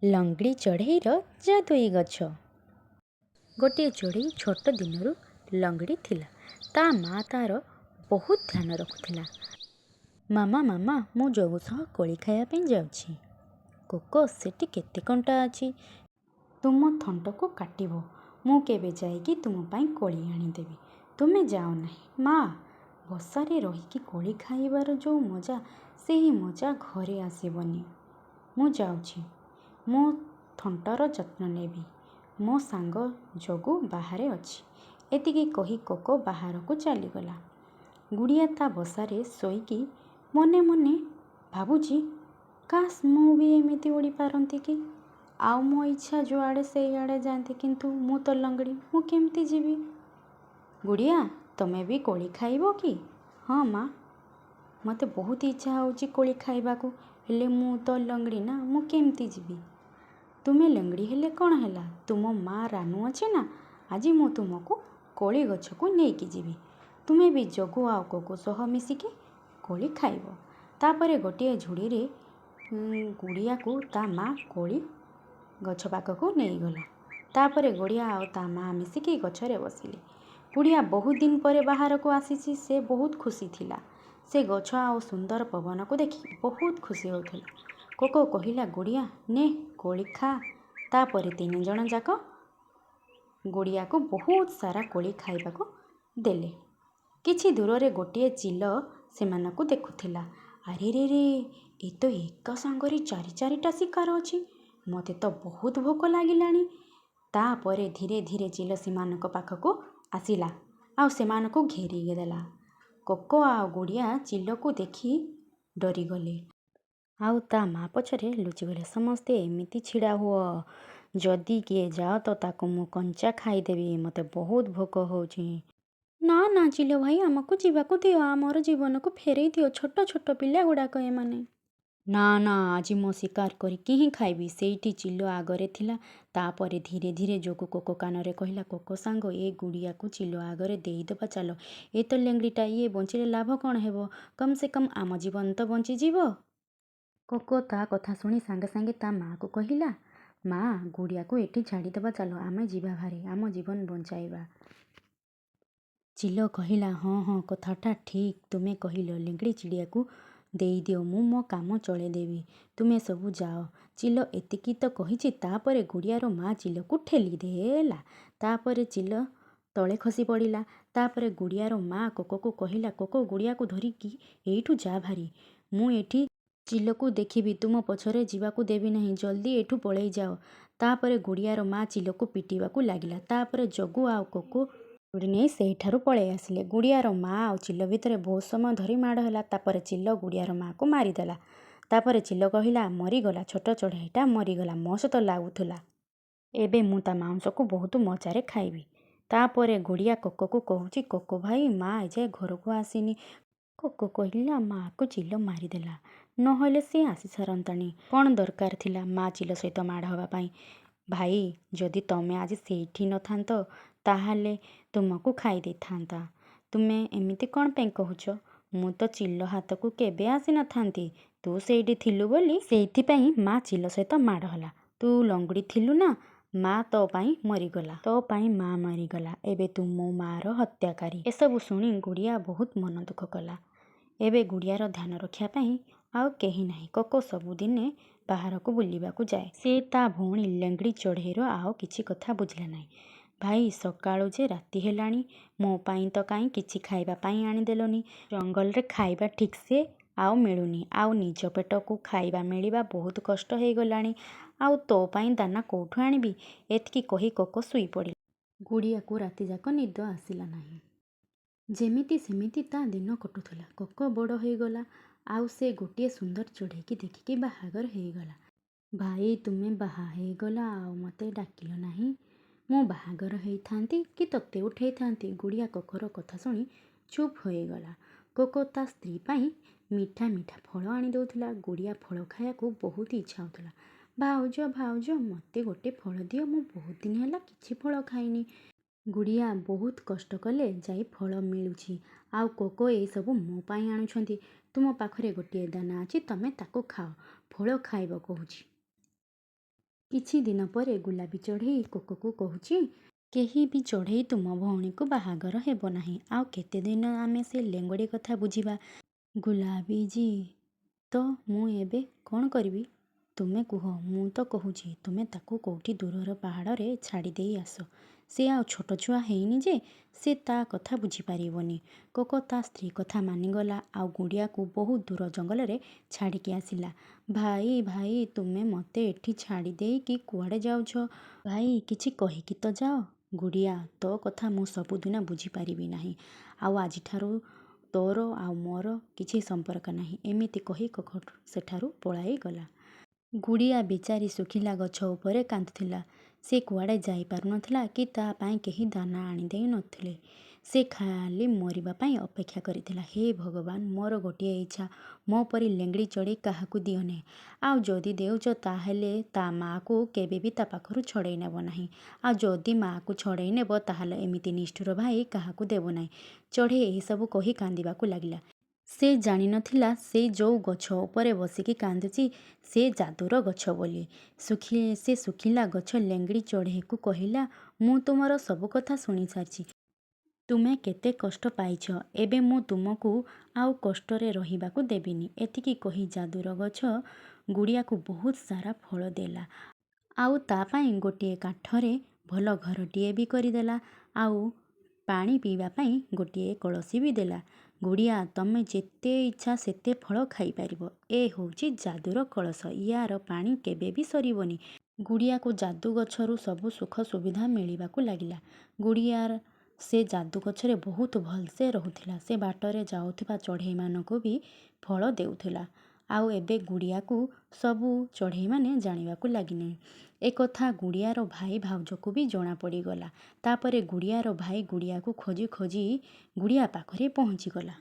ଲଙ୍ଗଡ଼ି ଚଢ଼େଇର ଯାଦୁଇ ଗଛ। ଗୋଟିଏ ଚଢ଼େଇ ଛୋଟ ଦିନରୁ ଲଙ୍ଗଡ଼ି ଥିଲା। ତା ମା ତାର ବହୁତ ଧ୍ୟାନ ରଖୁଥିଲା। ମାମା ମାମା ମୁଁ ଜଗୁ ସହ କୋଳି ଖାଇବା ପାଇଁ ଯାଉଛି। କୋକୋ ସେଠି କେତେ କଣ୍ଟା ଅଛି, ତୁମ ଥଣ୍ଟକୁ କାଟିବ। ମୁଁ କେବେ ଯାଇକି ତୁମ ପାଇଁ କୋଳି ଆଣିଦେବି। ତୁମେ ଯାଅ ନାହିଁ। ମା, ବସାରେ ରହିକି କୋଳି ଖାଇବାର ଯେଉଁ ମଜା, ସେହି ମଜା ଘରେ ଆସିବନି। ମୁଁ ଯାଉଛି, ମୋ ଥଣ୍ଟର ଯତ୍ନ ନେବି। ମୋ ସାଙ୍ଗ ଜଗୁ ବାହାରେ ଅଛି। ଏତିକି କହି କୋକୋ ବାହାରକୁ ଚାଲିଗଲା। ଗୁଡ଼ିଆ ତା ବସାରେ ଶୋଇକି ମନେ ମନେ ଭାବୁଛି, କାଶ ମୁଁ ବି ଏମିତି ଉଡ଼ିପାରନ୍ତି କି। ଆଉ ମୋ ଇଚ୍ଛା ଯୁଆଡ଼େ ସେଇଆଡ଼େ ଯାଆନ୍ତି, କିନ୍ତୁ ମୁଁ ତ ଲଙ୍ଗଡ଼ି, ମୁଁ କେମିତି ଯିବି। ଗୁଡ଼ିଆ, ତମେ ବି କୋଳି ଖାଇବ କି? ହଁ ମା, ମୋତେ ବହୁତ ଇଚ୍ଛା ହେଉଛି କୋଳି ଖାଇବାକୁ, ହେଲେ ମୁଁ ତ ଲଙ୍ଗଡ଼ି ନା, ମୁଁ କେମିତି ଯିବି। ତୁମେ ଲଙ୍ଗଡ଼ି ହେଲେ କ'ଣ ହେଲା, ତୁମ ମା ରାନୁ ଅଛି ନା, ଆଜି ମୁଁ ତୁମକୁ କୋଳି ଗଛକୁ ନେଇକି ଯିବି। ତୁମେ ବି ଜଗୁ ଆଉ କୋକୋ ସହ ମିଶିକି କୋଳି ଖାଇବ। ତାପରେ ଗୋଟିଏ ଝୁଡ଼ିରେ ଗୁଡ଼ିଆକୁ ତା ମା କୋଳି ଗଛ ପାଖକୁ ନେଇଗଲା। ତାପରେ ଗୁଡ଼ିଆ ଆଉ ତା ମା ମିଶିକି ଗଛରେ ବସିଲେ। ଗୁଡ଼ିଆ ବହୁତ ଦିନ ପରେ ବାହାରକୁ ଆସିଛି, ସେ ବହୁତ ଖୁସି ଥିଲା। ସେ ଗଛ ଆଉ ସୁନ୍ଦର ପବନକୁ ଦେଖି ବହୁତ ଖୁସି ହେଉଥିଲା। କୋକୋ କହିଲା, ଗୁଡ଼ିଆ ନେ କୋଳି ଖା। ତାପରେ ତିନି ଜଣ ଯାକ ଗୁଡ଼ିଆକୁ ବହୁତ ସାରା କୋଳି ଖାଇବାକୁ ଦେଲେ। କିଛି ଦୂରରେ ଗୋଟିଏ ଚିଲ ସେମାନଙ୍କୁ ଦେଖୁଥିଲା। ଆରେ ରେ ରେ, ଏ ତ ଏକ ସାଙ୍ଗରେ ଚାରି ଚାରିଟା ଶିକାର ଅଛି। ମୋତେ ତ ବହୁତ ଭୋକ ଲାଗିଲାଣି। ତାପରେ ଧୀରେ ଧୀରେ ଚିଲ ସେମାନଙ୍କ ପାଖକୁ ଆସିଲା ଆଉ ସେମାନଙ୍କୁ ଘେରିଦେଲା। କୋକୋ ଆଉ ଗୁଡ଼ିଆ ଚିଲକୁ ଦେଖି ଡରିଗଲେ ଆଉ ତା ମା ପଛରେ ଲୁଚିଗଲେ। ସମସ୍ତେ ଏମିତି ଛିଡ଼ା ହୁଅ, ଯଦି କିଏ ଯାଅ ତ ତାକୁ ମୁଁ କଞ୍ଚା ଖାଇଦେବି, ମୋତେ ବହୁତ ଭୋକ ହେଉଛି। ନା ନା ଚିଲ ଭାଇ, ଆମକୁ ଯିବାକୁ ଦିଅ, ଆମର ଜୀବନକୁ ଫେରେଇ ଦିଅ, ଛୋଟ ଛୋଟ ପିଲା ଗୁଡ଼ାକ ଏମାନେ। ନା ନା, ଆଜି ମୁଁ ଶିକାର କରିକି ହିଁ ଖାଇବି। ସେଇଠି ଚିଲ ଆଗରେ ଥିଲା। ତାପରେ ଧୀରେ ଧୀରେ ଯୋଗୁ କୋକୋ କାନରେ କହିଲା, କୋକୋ ସାଙ୍ଗ, ଏ ଗୁଡ଼ିଆକୁ ଚିଲ ଆଗରେ ଦେଇଦେବା ଚାଲ। ଏ ତ ଲେଙ୍ଗଡ଼ିଟା, ଇଏ ବଞ୍ଚିଲେ ଲାଭ କ'ଣ ହେବ, କମ୍ ସେ କମ୍ ଆମ ଜୀବନ ତ ବଞ୍ଚିଯିବ। କୋକୋ ତା କଥା ଶୁଣି ସାଙ୍ଗେ ସାଙ୍ଗେ ତା ମାଆକୁ କହିଲା, ମା, ଗୁଡ଼ିଆକୁ ଏଠି ଛାଡ଼ିଦେବା ଚାଲ, ଆମେ ଯିବା ଭାରି, ଆମ ଜୀବନ ବଞ୍ଚାଇବା। ଚିଲ କହିଲା, ହଁ ହଁ, କଥାଟା ଠିକ୍ ତୁମେ କହିଲ, ଲେଙ୍ଗଡ଼ି ଚିଡ଼ିଆକୁ ଦେଇଦିଅ, ମୁଁ ମୋ କାମ ଚଳେଇଦେବି, ତୁମେ ସବୁ ଯାଅ। ଚିଲ ଏତିକି ତ କହିଛି, ତାପରେ ଗୁଡ଼ିଆର ମା ଚିଲକୁ ଠେଲି ଦେଲା। ତାପରେ ଚିଲ ତଳେ ଖସି ପଡ଼ିଲା। ତାପରେ ଗୁଡ଼ିଆର ମା କୋକୋକୁ କହିଲା, କୋକୋ, ଗୁଡ଼ିଆକୁ ଧରିକି ଏଇଠୁ ଯା ଭାରି, ମୁଁ ଏଠି ଚିଲକୁ ଦେଖିବି, ତୁମ ପଛରେ ଯିବାକୁ ଦେବି ନାହିଁ, ଜଲ୍ଦି ଏଠୁ ପଳେଇ ଯାଅ। ତାପରେ ଗୁଡ଼ିଆର ମା ଚିଲକୁ ପିଟିବାକୁ ଲାଗିଲା। ତାପରେ ଜଗୁ ଆଉ କୋକୋ ଦୌଡ଼ି ନେଇ ସେଇଠାରୁ ପଳେଇ ଆସିଲେ। ଗୁଡ଼ିଆର ମା ଆଉ ଚିଲ ଭିତରେ ବହୁତ ସମୟ ଧରି ମାଡ଼ ହେଲା। ତାପରେ ଚିଲ ଗୁଡ଼ିଆର ମାକୁ ମାରିଦେଲା। ତାପରେ ଚିଲ କହିଲା, ମରିଗଲା, ଛୋଟ ଚଢ଼େଇଟା ମରିଗଲା, ମସ୍ତ ଲାଗୁଥିଲା। ଏବେ ମୁଁ ତା ମାଂସକୁ ବହୁତ ମଜାରେ ଖାଇବି। ତାପରେ ଗୁଡ଼ିଆ କୋକୋକୁ କହୁଛି, କୋକୋ ଭାଇ, ମା ଏଯାଏ ଘରକୁ ଆସିନି। କୋକୋ କହିଲା, ମାକୁ ଚିଲ ମାରିଦେଲା, ନହେଲେ ସେ ଆସି ସାରନ୍ତାଣି। କ'ଣ ଦରକାର ଥିଲା ମା ଚିଲ ସହିତ ମାଡ଼ ହେବା ପାଇଁ। ଭାଇ, ଯଦି ତମେ ଆଜି ସେଇଠି ନଥାନ୍ତ, ତାହେଲେ ତୁମକୁ ଖାଇ ଦେଇଥାନ୍ତା। ତୁମେ ଏମିତି କ'ଣ ପାଇଁ କହୁଛ? ମୁଁ ତ ଚିଲ ହାତକୁ କେବେ ଆସିନଥାନ୍ତି। ତୁ ସେଇଠି ଥିଲୁ ବୋଲି ସେଇଥିପାଇଁ ମା ଚିଲ ସହିତ ମାଡ଼ ହେଲା। ତୁ ଲଙ୍ଗଡ଼ି ଥିଲୁ ନା, ମା ତୋ ପାଇଁ ମରିଗଲା, ତୋ ପାଇଁ ମା ମରିଗଲା, ଏବେ ତୁ ମୋ ମାର ହତ୍ୟାକାରୀ। ଏସବୁ ଶୁଣି ଗୁଡ଼ିଆ ବହୁତ ମନ ଦୁଃଖ କଲା। ଏବେ ଗୁଡ଼ିଆର ଧ୍ୟାନ ରଖିବା ପାଇଁ ଆଉ କେହି ନାହିଁ। କୋକୋ ସବୁଦିନେ ବାହାରକୁ ବୁଲିବାକୁ ଯାଏ। ସେ ତା ଭଉଣୀ ଲେଙ୍ଗଡ଼ି ଚଢ଼େଇର ଆଉ କିଛି କଥା ବୁଝିଲା ନାହିଁ। ଭାଇ, ସକାଳୁ ଯେ ରାତି ହେଲାଣି, ମୋ ପାଇଁ ତ କାହିଁ କିଛି ଖାଇବା ପାଇଁ ଆଣିଦେଲନି। ଜଙ୍ଗଲରେ ଖାଇବା ଠିକ୍ସେ ଆଉ ମିଳୁନି, ଆଉ ନିଜ ପେଟକୁ ଖାଇବା ମିଳିବା ବହୁତ କଷ୍ଟ ହେଇଗଲାଣି, ଆଉ ତୋ ପାଇଁ ଦାନା କୋଉଠୁ ଆଣିବି। ଏତିକି କହି କୋକୋ ଶୋଇପଡ଼ିଲା। ଗୁଡ଼ିଆକୁ ରାତିଯାକ ନିଦ ଆସିଲା ନାହିଁ। ଯେମିତି ସେମିତି ତା ଦିନ କଟୁଥିଲା। କୋକୋ ବଡ଼ ହେଇଗଲା ଆଉ ସେ ଗୋଟିଏ ସୁନ୍ଦର ଚଢ଼େଇକି ଦେଖିକି ବାହାଘର ହେଇଗଲା। ଭାଇ, ତୁମେ ବାହା ହେଇଗଲ ଆଉ ମୋତେ ଡାକିଲ ନାହିଁ। ମୁଁ ବାହାଘର ହେଇଥାନ୍ତି କି ତୋତେ ଉଠେଇଥାନ୍ତି। ଗୁଡ଼ିଆ କୋକୋର କଥା ଶୁଣି ଚୁପ୍ ହୋଇଗଲା। କୋକୋ ତା ସ୍ତ୍ରୀ ପାଇଁ ମିଠା ମିଠା ଫଳ ଆଣି ଦେଉଥିଲା। ଗୁଡ଼ିଆ ଫଳ ଖାଇବାକୁ ବହୁତ ଇଚ୍ଛା ହେଉଥିଲା। ଭାଉଜ ଭାଉଜ, ମୋତେ ଗୋଟେ ଫଳ ଦିଅ, ମୁଁ ବହୁତ ଦିନ ହେଲା କିଛି ଫଳ ଖାଇନି। ଗୁଡ଼ିଆ ବହୁତ କଷ୍ଟ କଲେ ଯାଇ ଫଳ ମିଳୁଛି, ଆଉ କୋକୋ ଏସବୁ ମୋ ପାଇଁ ଆଣୁଛନ୍ତି। ତୁମ ପାଖରେ ଗୋଟିଏ ଦାନା ଅଛି, ତମେ ତାକୁ ଖାଅ। ଫଳ ଖାଇବ କହୁଛି। କିଛି ଦିନ ପରେ ଗୁଲାବୀ ଚଢ଼େଇ କୋକୋକୁ କହୁଛି, କେହି ବି ଚଢ଼େଇ ତୁମ ଭଉଣୀକୁ ବାହାଘର ହେବ ନାହିଁ। ଆଉ କେତେଦିନ ଆମେ ସେ ଲେଙ୍ଗଡ଼ି କଥା ବୁଝିବା? ଗୁଲାବୀଜୀ, ତ ମୁଁ ଏବେ କ'ଣ କରିବି? ତୁମେ କୁହ। ମୁଁ ତ କହୁଛି ତୁମେ ତାକୁ କେଉଁଠି ଦୂରର ପାହାଡ଼ରେ ଛାଡ଼ି ଦେଇ ଆସ। ସେ ଆଉ ଛୋଟ ଛୁଆ ହେଇନି ଯେ ସେ ତା କଥା ବୁଝିପାରିବନି। କୋକୋ ତା ସ୍ତ୍ରୀ କଥା ମାନିଗଲା ଆଉ ଗୁଡ଼ିଆକୁ ବହୁତ ଦୂର ଜଙ୍ଗଲରେ ଛାଡ଼ିକି ଆସିଲା। ଭାଇ ଭାଇ, ତୁମେ ମୋତେ ଏଠି ଛାଡ଼ି ଦେଇକି କୁଆଡ଼େ ଯାଉଛ? ଭାଇ, କିଛି କହିକି ତ ଯାଅ। ଗୁଡ଼ିଆ, ତୋ କଥା ମୁଁ ସବୁଦିନ ବୁଝିପାରିବି ନାହିଁ। ଆଉ ଆଜିଠାରୁ ତୋର ଆଉ ମୋର କିଛି ସମ୍ପର୍କ ନାହିଁ। ଏମିତି କହି କୋକୋ ସେଠାରୁ ପଳାଇ ଗଲା। ଗୁଡ଼ିଆ ବିଚାରି ଶୁଖିଲା ଗଛ ଉପରେ କାନ୍ଦୁଥିଲା। ସେ କୁଆଡ଼େ ଯାଇପାରୁନଥିଲା କି ତା ପାଇଁ କେହି ଦାନା ଆଣିଦେଇ ନଥିଲେ। ସେ ଖାଲି ମରିବା ପାଇଁ ଅପେକ୍ଷା କରିଥିଲା। ହେ ଭଗବାନ, ମୋର ଗୋଟିଏ ଇଚ୍ଛା, ମୋ ପରି ଲେଙ୍ଗଡ଼ି ଚଢ଼େଇ କାହାକୁ ଦିଅନି। ଆଉ ଯଦି ଦେଉଛ ତାହେଲେ ତା ମାଆକୁ କେବେ ବି ତା ପାଖରୁ ଛଡ଼େଇ ନେବ ନାହିଁ। ଆଉ ଯଦି ମାଆକୁ ଛଡ଼େଇ ନେବ ତାହେଲେ ଏମିତି ନିଷ୍ଠୁର ଭାଇ କାହାକୁ ଦେବ ନାହିଁ। ଚଢ଼େଇ ଏହିସବୁ କହି କାନ୍ଦିବାକୁ ଲାଗିଲା। ସେ ଜାଣିନଥିଲା ସେ ଯେଉଁ ଗଛ ଉପରେ ବସିକି କାନ୍ଦୁଛି ସେ ଯାଦୁର ଗଛ ବୋଲି। ସେ ଶୁଖିଲା ଗଛ ଲେଙ୍ଗଡ଼ି ଚଢ଼େଇକୁ କହିଲା, ମୁଁ ତୁମର ସବୁ କଥା ଶୁଣିସାରିଛି। ତୁମେ କେତେ କଷ୍ଟ ପାଇଛ। ଏବେ ମୁଁ ତୁମକୁ ଆଉ କଷ୍ଟରେ ରହିବାକୁ ଦେବିନି। ଏତିକି କହି ଯାଦୁର ଗଛ ଗୁଡ଼ିଆକୁ ବହୁତ ସାରା ଫଳ ଦେଲା। ଆଉ ତା ପାଇଁ ଗୋଟିଏ କାଠରେ ଭଲ ଘରଟିଏ ବି କରିଦେଲା। ଆଉ ପାଣି ପିଇବା ପାଇଁ ଗୋଟିଏ କଳସି ବି ଦେଲା। ଗୁଡ଼ିଆ, ତମେ ଯେତେ ଇଚ୍ଛା ସେତେ ଫଳ ଖାଇପାରିବ। ଏ ହେଉଛି ଯାଦୁର କଳସ। ୟାର ପାଣି କେବେ ବି ସରିବନି। ଗୁଡ଼ିଆକୁ ଯାଦୁ ଗଛରୁ ସବୁ ସୁଖ ସୁବିଧା ମିଳିବାକୁ ଲାଗିଲା। ଗୁଡ଼ିଆର ସେ ଯାଦୁ ଗଛରେ ବହୁତ ଭଲସେ ରହୁଥିଲା। ସେ ବାଟରେ ଯାଉଥିବା ଚଢ଼େଇମାନଙ୍କୁ ବି ଫଳ ଦେଉଥିଲା। ଆଉ ଏବେ ଗୁଡ଼ିଆକୁ ସବୁ ଚଢ଼େଇମାନେ ଜାଣିବାକୁ ଲାଗିଲେ। ଏକଥା ଗୁଡ଼ିଆର ଭାଇ ଭାଉଜକୁ ବି ଜଣାପଡ଼ିଗଲା। ତାପରେ ଗୁଡ଼ିଆର ଭାଇ ଗୁଡ଼ିଆକୁ ଖୋଜି ଖୋଜି ଗୁଡ଼ିଆ ପାଖରେ ପହଞ୍ଚିଗଲା।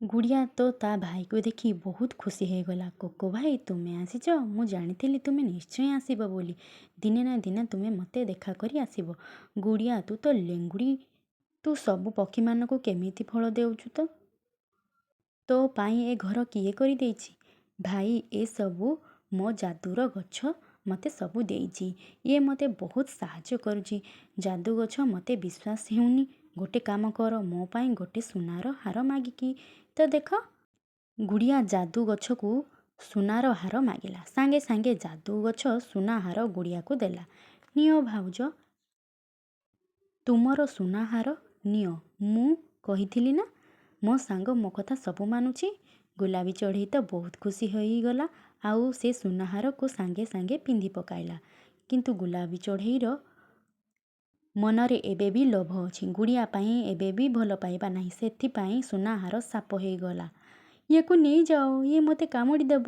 ଗୁଡ଼ିଆ ତ ତା ଭାଇକୁ ଦେଖି ବହୁତ ଖୁସି ହେଇଗଲା। କୋକୋ ଭାଇ, ତୁମେ ଆସିଛ? ମୁଁ ଜାଣିଥିଲି ତୁମେ ନିଶ୍ଚୟ ଆସିବ ବୋଲି। ଦିନେ ନା ଦିନେ ତୁମେ ମୋତେ ଦେଖା କରି ଆସିବ। ଗୁଡ଼ିଆ, ତୁ ତ ଲେଙ୍ଗୁଡ଼ି, ତୁ ସବୁ ପକ୍ଷୀମାନଙ୍କୁ କେମିତି ଫଳ ଦେଉଛୁ ତ? ତୋ ପାଇଁ ଏ ଘର କିଏ କରିଦେଇଛି? ଭାଇ, ଏସବୁ ମୋ ଯାଦୁର ଗଛ ମୋତେ ସବୁ ଦେଇଛି। ଇଏ ମୋତେ ବହୁତ ସାହାଯ୍ୟ କରୁଛି। ଯାଦୁ ଗଛ, ମୋତେ ବିଶ୍ୱାସ ହେଉନି। ଗୋଟେ କାମ କର, ମୋ ପାଇଁ ଗୋଟେ ସୁନାର ହାର ମାଗିକି ତ ଦେଖ। ଗୁଡ଼ିଆ ଯାଦୁ ଗଛକୁ ସୁନାର ହାର ମାଗିଲା। ସାଙ୍ଗେ ସାଙ୍ଗେ ଯାଦୁ ଗଛ ସୁନା ହାର ଗୁଡ଼ିଆକୁ ଦେଲା। ନିଅ ଭାଉଜ, ତୁମର ସୁନା ହାର ନିଅ। ମୁଁ କହିଥିଲି ନା, ମୋ ସାଙ୍ଗ ମୋ କଥା ସବୁ ମାନୁଛି। ଗୁଲାବୀ ଚଢ଼େଇ ତ ବହୁତ ଖୁସି ହୋଇଗଲା। ଆଉ ସେ ସୁନାହାରକୁ ସାଙ୍ଗେ ସାଙ୍ଗେ ପିନ୍ଧି ପକାଇଲା। କିନ୍ତୁ ଗୁଲାବୀ ଚଢ଼େଇର ମନରେ ଏବେ ବି ଲୋଭ ଅଛି। ଗୁଡ଼ିଆ ପାଇଁ ଏବେ ବି ଭଲ ପାଇବା ନାହିଁ। ସେଥିପାଇଁ ସୁନାହାର ସାପ ହେଇଗଲା। ୟାକୁ ନେଇଯାଅ, ଇଏ ମୋତେ କାମୁଡ଼ି ଦେବ।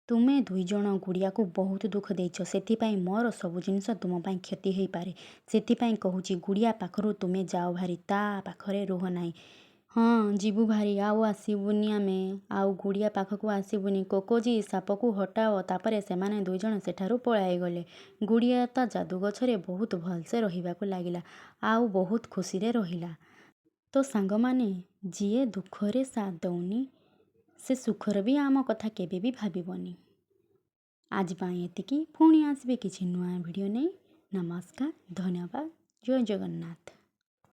ତୁମେ ଦୁଇଜଣ ଗୁଡ଼ିଆକୁ ବହୁତ ଦୁଃଖ ଦେଇଛ। ସେଥିପାଇଁ ମୋର ସବୁ ଜିନିଷ ତୁମ ପାଇଁ କ୍ଷତି ହେଇପାରେ। ସେଥିପାଇଁ କହୁଛି ଗୁଡ଼ିଆ ପାଖରୁ ତୁମେ ଯାଅ ଭାରି, ତା ପାଖରେ ରୁହ ନାହିଁ। ହଁ, ଯିବୁ ଭାରି, ଆଉ ଆସିବୁନି ଆମେ। ଆଉ ଗୁଡ଼ିଆ ପାଖକୁ ଆସିବୁନି। କୋକୋଜୀ, ସାପକୁ ହଟାଅ। ତାପରେ ସେମାନେ ଦୁଇଜଣ ସେଠାରୁ ପଳାଇଗଲେ। ଗୁଡ଼ିଆ ତା ଯାଦୁ ଗଛରେ ବହୁତ ଭଲସେ ରହିବାକୁ ଲାଗିଲା ଆଉ ବହୁତ ଖୁସିରେ ରହିଲା। ତ ସାଙ୍ଗମାନେ, ଯିଏ ଦୁଃଖରେ ସାଥ ଦେଉନି ସେ ସୁଖର ବି ଆମ କଥା କେବେ ବି ଭାବିବନି। ଆଜି ପାଇଁ ଏତିକି। ପୁଣି ଆସିବେ କିଛି ନୂଆ ଭିଡ଼ିଓ ନେଇ। ନମସ୍କାର, ଧନ୍ୟବାଦ, ଜୟ ଜଗନ୍ନାଥ।